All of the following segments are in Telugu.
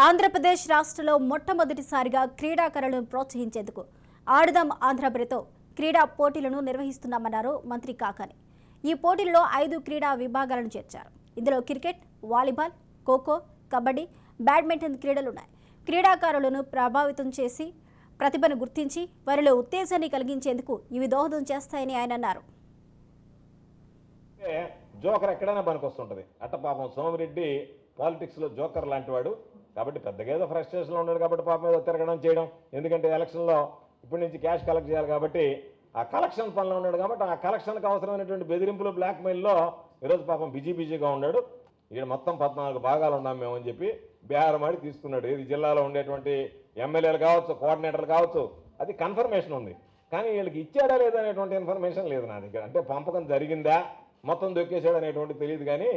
ఆంధ్రప్రదేశ్ రాష్ట్రంలో మొట్టమొదటిసారిగా క్రీడాకారులను ప్రోత్సహించేందుకు ఆడుదాం ఆంధ్ర పేరుతో క్రీడా పోటీలను నిర్వహిస్తున్నామన్నారు మంత్రి కాకాని. ఈ పోటీల్లో 5 క్రీడా విభాగాలను చేర్చారు. ఇందులో cricket, volleyball, kho kho, kabaddi, badminton క్రీడలున్నాయి. క్రీడాకారులను ప్రభావితం చేసి ప్రతిభను గుర్తించి వారిలో ఉత్తేజాన్ని కలిగించేందుకు ఇవి దోహదం చేస్తాయని ఆయన అన్నారు. జోకర్ ఎక్కడైనా పనికొస్తుంటుంది. అట్ట పాపం సోమిరెడ్డి పాలిటిక్స్లో జోకర్ లాంటి వాడు కాబట్టి పెద్దగా ఏదో ఫ్రస్ట్రేషన్లో ఉన్నాడు కాబట్టి పాపం ఏదో తిరగడం చేయడం, ఎందుకంటే ఎలక్షన్లో ఇప్పటి నుంచి క్యాష్ కలెక్ట్ చేయాలి కాబట్టి ఆ కలెక్షన్ పనిలో ఉన్నాడు కాబట్టి ఆ కలెక్షన్కి అవసరమైనటువంటి బెదిరింపులు బ్లాక్మెయిల్లో ఈరోజు పాపం బిజీగా ఉన్నాడు. ఈడ మొత్తం 14 భాగాలు ఉన్నాం మేము అని చెప్పి బేరమాడి తీసుకున్నాడు. ఇది జిల్లాలో ఉండేటువంటి ఎమ్మెల్యేలు కావచ్చు, కోఆర్డినేటర్లు కావచ్చు, అది కన్ఫర్మేషన్ ఉంది. కానీ వీళ్ళకి ఇచ్చాడా లేదా అనేటువంటి ఇన్ఫర్మేషన్ లేదు నా దగ్గర. అంటే పంపకం జరిగిందా, మొత్తం దొక్కేసాడు అనేటువంటి తెలియదు. కానీ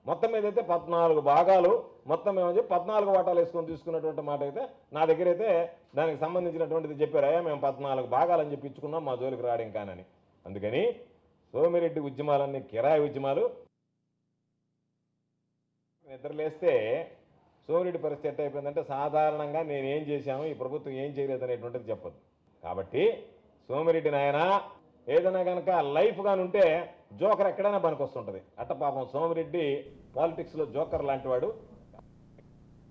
మొత్తం మీద అయితే 14 భాగాలు మొత్తం ఏమని చెప్పి 14 వాటాలు వేసుకొని తీసుకున్నటువంటి మాట అయితే నా దగ్గర అయితే దానికి సంబంధించినటువంటిది చెప్పారయ్యా, మేము 14 భాగాలు అని చెప్పి ఇచ్చుకున్నాం, మా జోలికి రావడం కానని. అందుకని సోమిరెడ్డి ఉద్యమాలన్నీ కిరాయి ఉద్యమాలు. నిద్రలేస్తే సోమిరెడ్డి పరిస్థితి ఎట్ట అయిపోయిందంటే సాధారణంగా నేనేం చేశాము, ఈ ప్రభుత్వం ఏం చేయలేదు అనేటువంటిది చెప్పదు. కాబట్టి సోమిరెడ్డి నాయన ఏదైనా కనుక లైఫ్ గాని ఉంటే జోకర్ ఎక్కడైనా పనికొస్తుంటుంది. అట్ట పాపం సోమిరెడ్డి పాలిటిక్స్లో జోకర్ లాంటి వాడు